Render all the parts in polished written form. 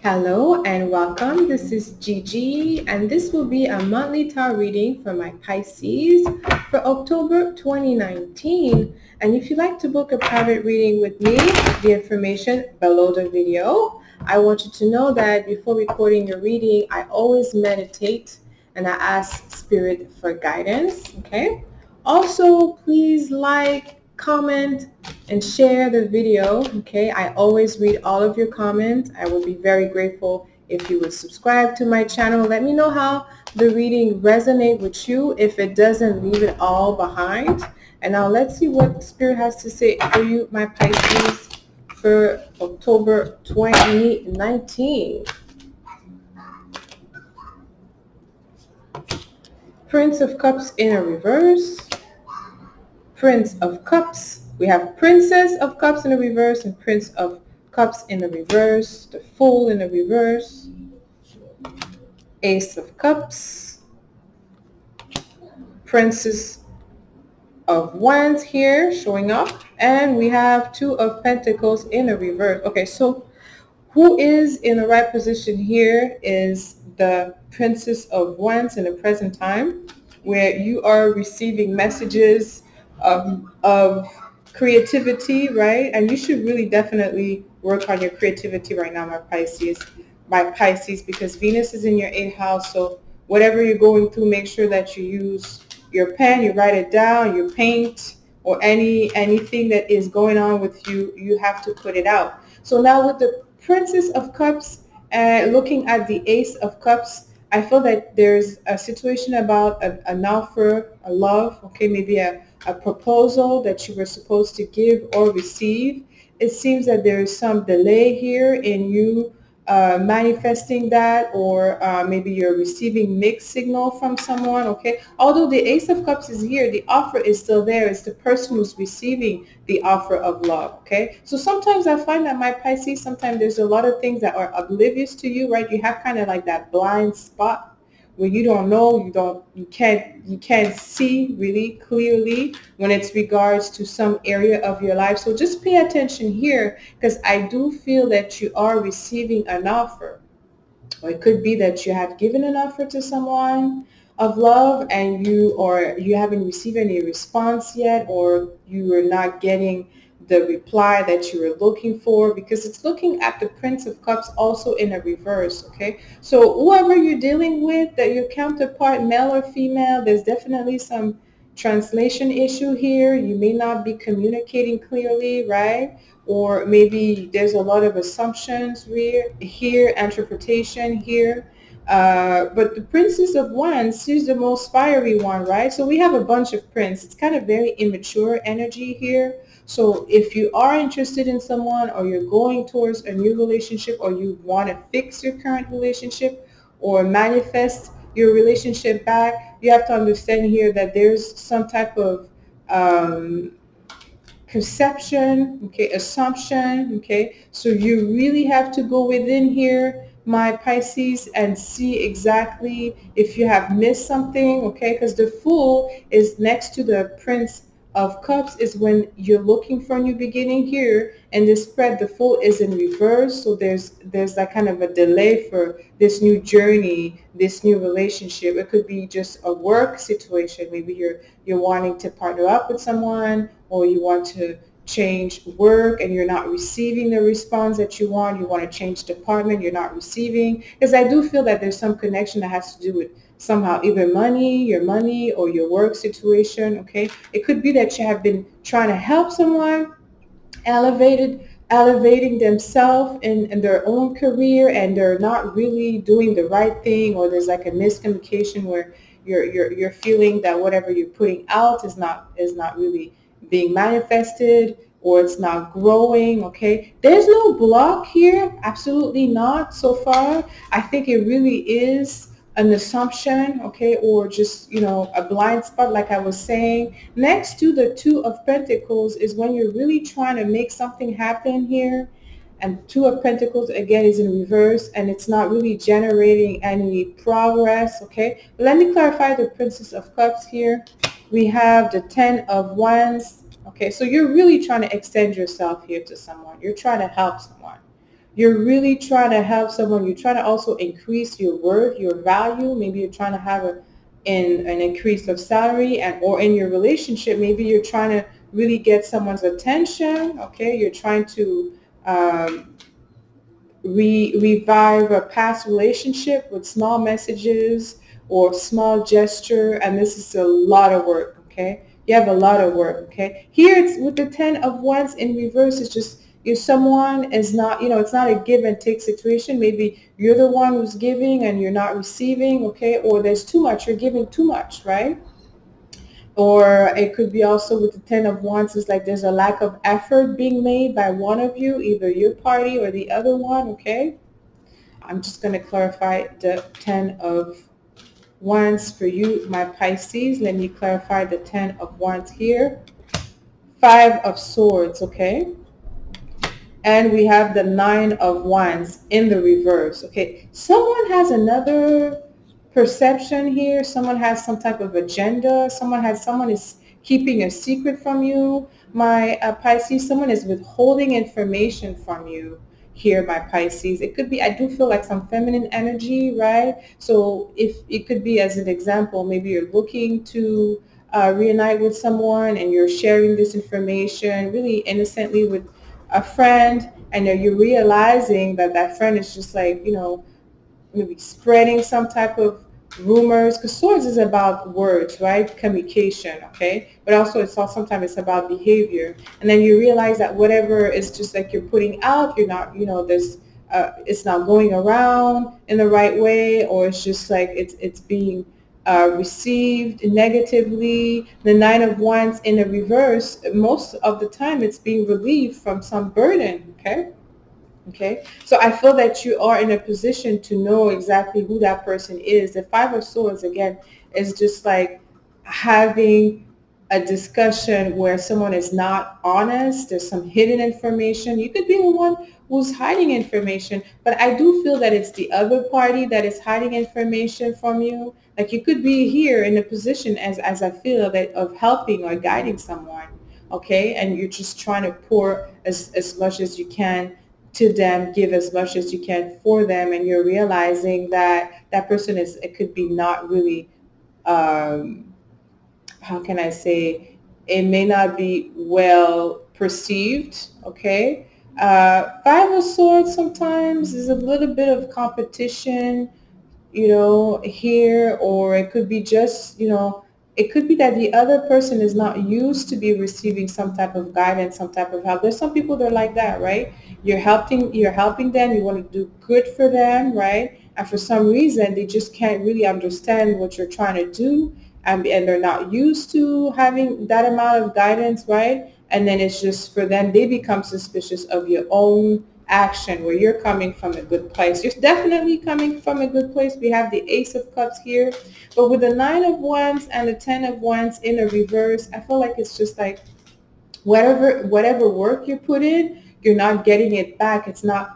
Hello and welcome. This is Gigi and this will be a monthly tarot reading for my Pisces for October 2019. And if you'd like to book a private reading with me, the information below the video. I want you to know that before recording your reading, I always meditate and I ask Spirit for guidance, okay? Also, please like, comment, and share the video, okay? I always read all of your comments. I would be very grateful if you would subscribe to my channel. Let me know how the reading resonate with you. If it doesn't, leave it all behind. And now let's see what Spirit has to say for you, my Pisces, for October 2019. Prince of Cups in a reverse. Prince of Cups. We have Princess of Cups in the reverse and Prince of Cups in the reverse. The Fool in the reverse. Ace of Cups. Princess of Wands here showing up. And we have Two of Pentacles in the reverse. Okay, so who is in the right position here is the Princess of Wands in the present time, where you are receiving messages of creativity, right? And you should really definitely work on your creativity right now, my Pisces, because Venus is in your 8th house. So whatever you're going through, make sure that you use your pen, you write it down, you paint, or anything that is going on with you, you have to put it out. So now with the Princess of Cups, looking at the Ace of Cups, I feel that there's a situation about an offer, a love, okay, maybe a proposal that you were supposed to give or receive. It seems that there is some delay here in you manifesting that, or maybe you're receiving mixed signal from someone, okay? Although the Ace of Cups is here, the offer is still there. It's the person who's receiving the offer of love, okay? So sometimes I find that my Pisces, sometimes there's a lot of things that are oblivious to you, right? You have kind of like that blind spot where you don't know, you can't see really clearly when it's regards to some area of your life. So just pay attention here, because I do feel that you are receiving an offer. Or it could be that you have given an offer to someone of love and you haven't received any response yet, or you are not getting the reply that you were looking for, because it's looking at the Prince of Cups also in a reverse, okay? So whoever you're dealing with, that your counterpart, male or female, there's definitely some translation issue here. You may not be communicating clearly, right? Or maybe there's a lot of assumptions here, interpretation here. But the Princess of Wands, she's the most fiery one, right? So we have a bunch of prince. It's kind of very immature energy here. So if you are interested in someone, or you're going towards a new relationship, or you want to fix your current relationship or manifest your relationship back, you have to understand here that there's some type of perception, okay, assumption, okay? So you really have to go within here, my Pisces, and see exactly if you have missed something, okay? Because the Fool is next to the Prince of Cups, is when you're looking for a new beginning here, and this spread, the Fool is in reverse. So there's that kind of a delay for this new journey, this new relationship. It could be just a work situation. Maybe you're wanting to partner up with someone, or you want to change work and you're not receiving the response that you want. You want to change department, you're not receiving. Because I do feel that there's some connection that has to do with somehow either your money or your work situation, okay? It could be that you have been trying to help someone elevating themselves in their own career, and they're not really doing the right thing, or there's like a miscommunication where you're feeling that whatever you're putting out is not really being manifested, or it's not growing, okay? There's no block here, absolutely not so far. I think it really is an assumption, okay, or just, a blind spot, like I was saying. Next to the Two of Pentacles is when you're really trying to make something happen here. And Two of Pentacles, again, is in reverse, and it's not really generating any progress, okay? But let me clarify the Princess of Cups here. We have the Ten of Wands, okay? So you're really trying to extend yourself here to someone. You're trying to help someone. you're really trying to help someone. You're trying to also increase your worth, your value. Maybe you're trying to have an increase of salary, and or in your relationship, maybe you're trying to really get someone's attention. Okay, you're trying to um, revive a past relationship with small messages or small gesture, and this is a lot of work. Okay, you have a lot of work. Okay, here it's with the 10 of Wands in reverse. It's just if someone is not, it's not a give and take situation. Maybe you're the one who's giving and you're not receiving. Okay, or there's too much, you're giving too much, right? Or it could be also with the 10 of Wands, is like there's a lack of effort being made by one of you, either your party or the other one. Okay, I'm just going to clarify the 10 of Wands for you, my Pisces. Let me clarify the 10 of Wands here. 5 of Swords, okay? And we have the 9 of Wands in the reverse, okay? Someone has another perception here. Someone has some type of agenda. Someone is keeping a secret from you, my Pisces. Someone is withholding information from you here, my Pisces. It could be, I do feel like some feminine energy, right? So if it could be, as an example, maybe you're looking to reunite with someone and you're sharing this information really innocently with a friend, and you're realizing that that friend is just like, maybe spreading some type of rumors, because swords is about words, right? Communication, okay? But also sometimes it's about behavior. And then you realize that whatever is just like you're putting out, you're not, there's it's not going around in the right way, or it's just like it's being received negatively. The 9 of Wands in the reverse, most of the time it's being relieved from some burden, okay? Okay, so I feel that you are in a position to know exactly who that person is. The 5 of Swords, again, is just like having a discussion where someone is not honest. There's some hidden information. You could be the one who's hiding information, but I do feel that it's the other party that is hiding information from you. Like you could be here in a position, as I feel, that of helping or guiding someone, okay, and you're just trying to pour as much as you can to them, give as much as you can for them, and you're realizing that that person is, it could be not really, how can I say, it may not be well perceived, okay? 5 of Swords sometimes is a little bit of competition, here, or it could be just, it could be that the other person is not used to be receiving some type of guidance, some type of help. There's some people that are like that, right? You're helping them, you want to do good for them, right? And for some reason, they just can't really understand what you're trying to do, and they're not used to having that amount of guidance, right? And then it's just for them, they become suspicious of your own action, where you're coming from a good place. You're definitely coming from a good place. We have the Ace of Cups here, but with the 9 of Wands and the 10 of Wands in a reverse, I feel like it's just like whatever work you put in, you're not getting it back. It's like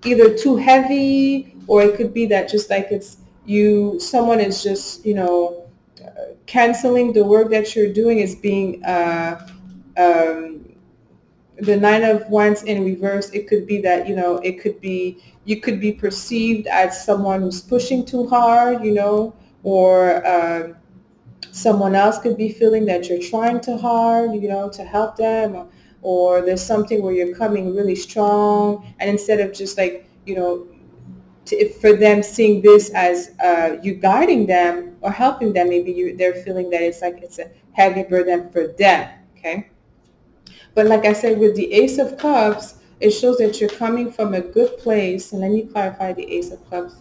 either too heavy, or it could be that just like someone is just, canceling the work that you're doing, is being um, the 9 of Wands in reverse. It could be that, it could be, you could be perceived as someone who's pushing too hard, or someone else could be feeling that you're trying too hard, to help them, or there's something where you're coming really strong, and instead of just like, for them seeing this as you guiding them or helping them, maybe they're feeling that it's like it's a heavy burden for them, okay? But like I said, with the Ace of Cups, it shows that you're coming from a good place. And let me clarify the Ace of Cups.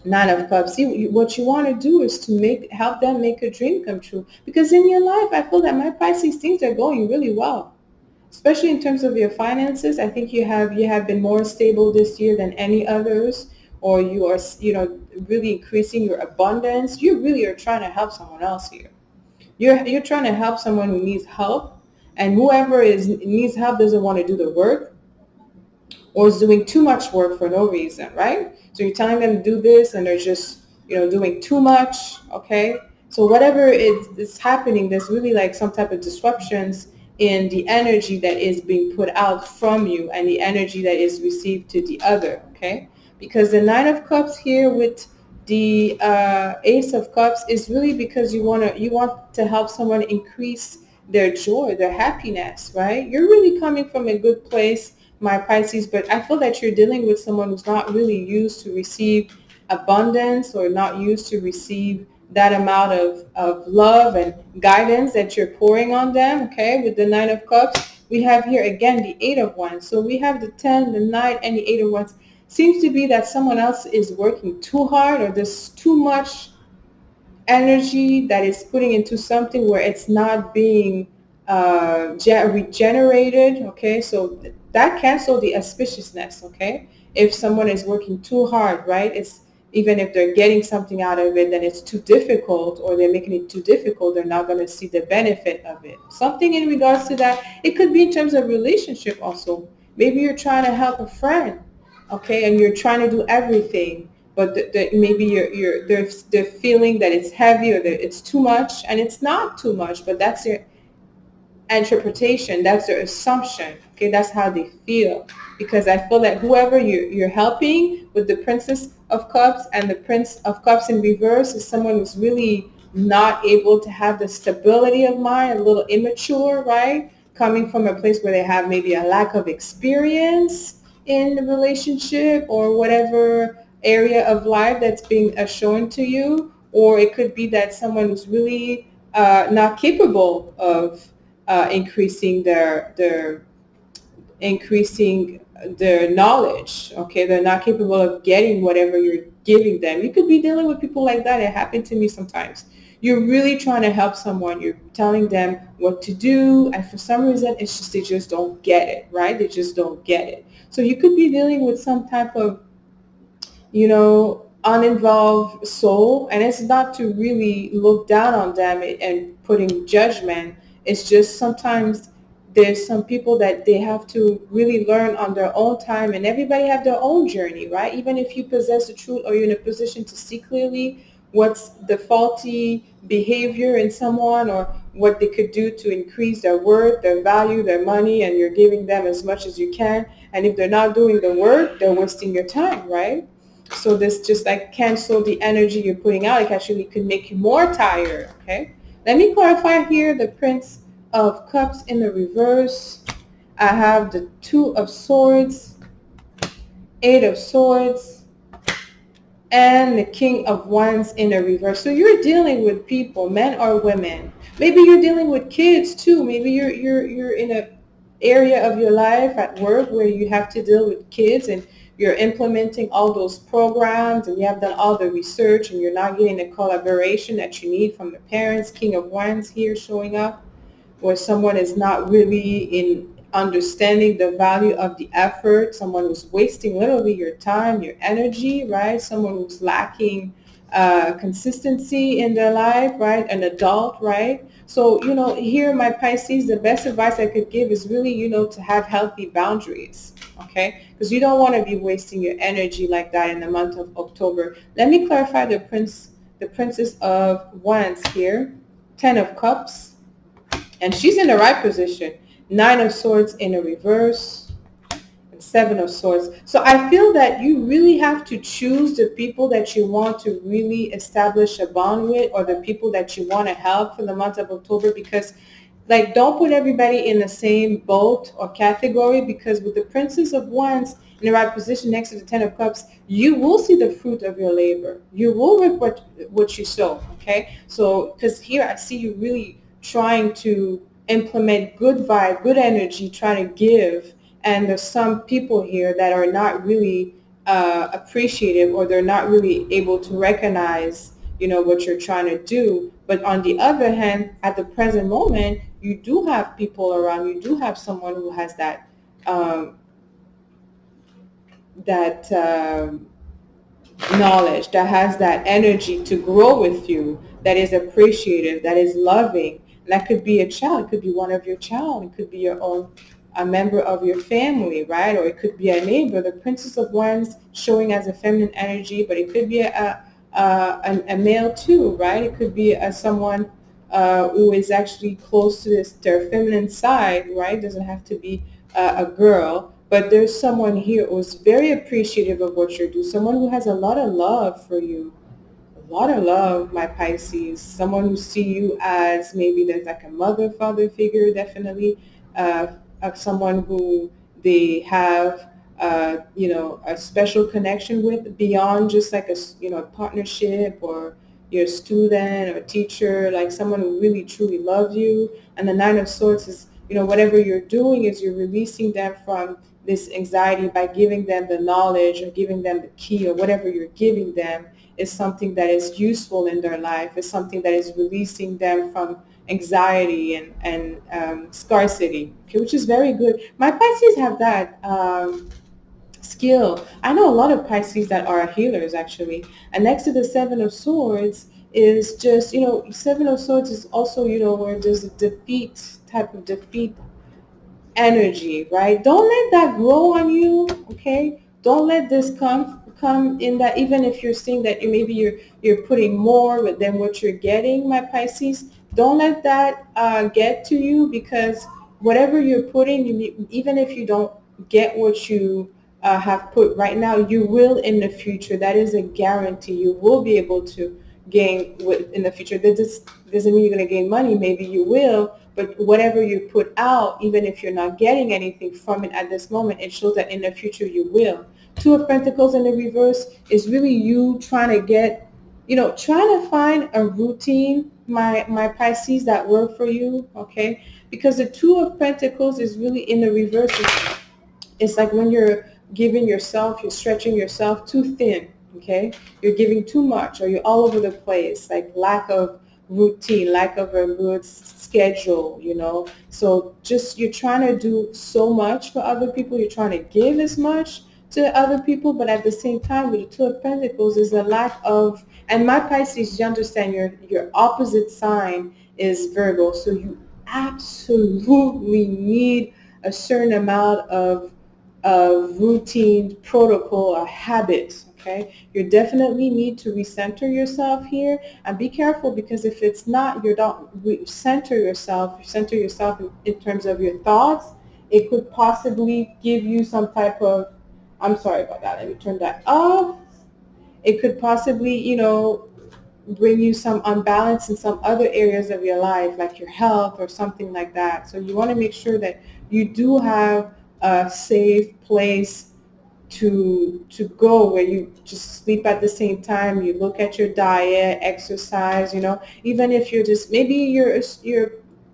9 of Cups. See, what you want to do is to help them make a dream come true. Because in your life, I feel that my Pisces, things are going really well, especially in terms of your finances. I think you have been more stable this year than any others, or you are, really increasing your abundance. You really are trying to help someone else here. You're trying to help someone who needs help, and whoever needs help doesn't want to do the work, or is doing too much work for no reason, right? So you're telling them to do this, and they're just, doing too much, okay? So whatever is happening, there's really like some type of disruptions in the energy that is being put out from you and the energy that is received to the other, okay? Because the Nine of Cups here with the Ace of Cups is really because you want to help someone increase their joy, their happiness, right? You're really coming from a good place, my Pisces, but I feel that you're dealing with someone who's not really used to receive abundance or not used to receive that amount of love and guidance that you're pouring on them, okay? With the Nine of Cups, we have here again the Eight of Wands. So we have the 10, the 9, and the Eight of Wands. Seems to be that someone else is working too hard or there's too much energy that is putting into something where it's not being regenerated, okay? So that cancels the auspiciousness, okay? If someone is working too hard, right? It's even if they're getting something out of it, then it's too difficult or they're making it too difficult, they're not going to see the benefit of it. Something in regards to that. It could be in terms of relationship also. Maybe you're trying to help a friend, okay, and you're trying to do everything, but maybe they're feeling that it's heavy or that it's too much, and it's not too much, but that's your interpretation, that's their assumption, okay? That's how they feel, because I feel that whoever you're helping with the Princess of Cups and the Prince of Cups in reverse is someone who's really not able to have the stability of mind, a little immature, right? Coming from a place where they have maybe a lack of experience in the relationship or whatever area of life that's being shown to you, or it could be that someone who's really not capable of increasing their knowledge. Okay, they're not capable of getting whatever you're giving them. You could be dealing with people like that. It happened to me sometimes. You're really trying to help someone. You're telling them what to do, and for some reason, it's just they just don't get it, right? They just don't get it. So you could be dealing with some type of uninvolved soul. And it's not to really look down on them and putting judgment. It's just sometimes there's some people that they have to really learn on their own time, and everybody have their own journey, right? Even if you possess the truth or you're in a position to see clearly what's the faulty behavior in someone or what they could do to increase their worth, their value, their money, and you're giving them as much as you can. And if they're not doing the work, they're wasting your time, right? So this just like cancel the energy you're putting out. It actually could make you more tired, okay? Let me clarify here the Prince of Cups in the reverse. I have the Two of Swords, Eight of Swords, and the King of Wands in the reverse. So you're dealing with people, men or women. Maybe you're dealing with kids too. Maybe you're in a area of your life at work where you have to deal with kids and you're implementing all those programs and you have done all the research and you're not getting the collaboration that you need from the parents. King of Wands here showing up, where someone is not really in understanding the value of the effort, someone who's wasting literally your time, your energy, right? Someone who's lacking consistency in their life, right? An adult, right? So, here, my Pisces, the best advice I could give is really, to have healthy boundaries, okay? Because you don't want to be wasting your energy like that in the month of October. Let me clarify the Princess of Wands here, Ten of Cups, and she's in the right position. Nine of Swords in a reverse, and Seven of Swords. So I feel that you really have to choose the people that you want to really establish a bond with, or the people that you want to help for the month of October, because don't put everybody in the same boat or category, because with the Princess of Wands in the right position next to the Ten of Cups, you will see the fruit of your labor. You will reap what you sow, okay? So, because here I see you really trying to implement good vibe, good energy, trying to give. And there's some people here that are not really appreciative, or they're not really able to recognize, what you're trying to do. But on the other hand, at the present moment, you do have people around. You do have someone who has that knowledge, that has that energy to grow with you, that is appreciative, that is loving. And that could be a child, it could be one of your child, it could be your own, a member of your family, right? Or it could be a neighbor. The Princess of Wands showing as a feminine energy, but it could be a male too, right? It could be someone who is actually close to their feminine side, right? Doesn't have to be a girl, but there's someone here who's very appreciative of what you're doing, someone who has a lot of love for you, a lot of love, my Pisces. Someone who see you as maybe there's like a mother, father figure, definitely, of someone who they have, a special connection with beyond just like a partnership, or your student or teacher, like someone who really truly loves you. And the Nine of Swords is, whatever you're doing is you're releasing them from this anxiety by giving them the knowledge or giving them the key, or whatever you're giving them is something that is useful in their life, is something that is releasing them from anxiety and scarcity, okay, which is very good. My Pisces have that skill. I know a lot of Pisces that are healers, actually. And next to the Seven of Swords is just, Seven of Swords is also, where there's a type of defeat energy, right? Don't let that grow on you, okay? Don't let this come in that, even if you're seeing that maybe you're putting more than what you're getting, my Pisces. Don't let that get to you, because whatever you're putting, even if you don't get what you have put right now, you will in the future. That is a guarantee. You will be able to gain in the future. That just doesn't mean you're going to gain money. Maybe you will, but whatever you put out, even if you're not getting anything from it at this moment, it shows that in the future you will. Two of Pentacles in the reverse is really you trying to get, trying to find a routine, my Pisces, that work for you, okay? Because the Two of Pentacles is really in the reverse. It's like when you're giving yourself, you're stretching yourself too thin, okay? You're giving too much, or you're all over the place, like lack of routine, lack of a good schedule, So just you're trying to do so much for other people. You're trying to give as much to other people, but at the same time, with the Two of Pentacles is a lack of, and my Pisces, you understand your opposite sign is Virgo, so you absolutely need a certain amount of routine, protocol, or habit. Okay, you definitely need to recenter yourself here, and be careful, because if it's not, you don't center yourself. You center yourself in terms of your thoughts. It could possibly give you some type of, I'm sorry about that. Let me turn that off. It could possibly, bring you some unbalance in some other areas of your life, like your health or something like that. So you want to make sure that you do have a safe place to go, where you just sleep at the same time, you look at your diet, exercise, even if you're just, maybe you're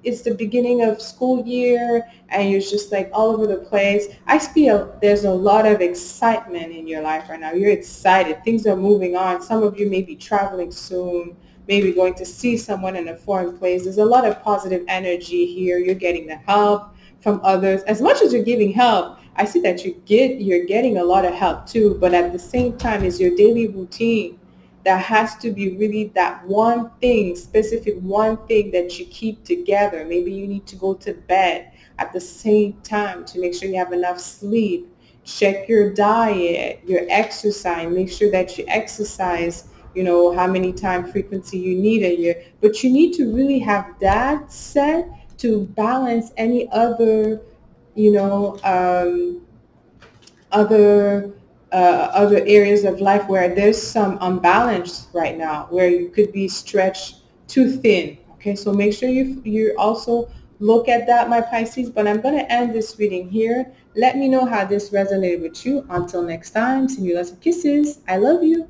it's the beginning of school year and you're just like all over the place. I feel there's a lot of excitement in your life right now. You're excited. Things are moving on. Some of you may be traveling soon, maybe going to see someone in a foreign place. There's a lot of positive energy here. You're getting the help from others. As much as you're giving help, I see that you're getting a lot of help too, but at the same time is your daily routine that has to be really that one thing, specific one thing that you keep together. Maybe you need to go to bed at the same time to make sure you have enough sleep. Check your diet, your exercise, make sure that you exercise, how many time frequency you need a year. But you need to really have that set to balance any other, you know, other other areas of life where there's some unbalance right now, where you could be stretched too thin. Okay, so make sure you also look at that, my Pisces. But I'm going to end this reading here. Let me know how this resonated with you. Until next time, send you lots of kisses. I love you.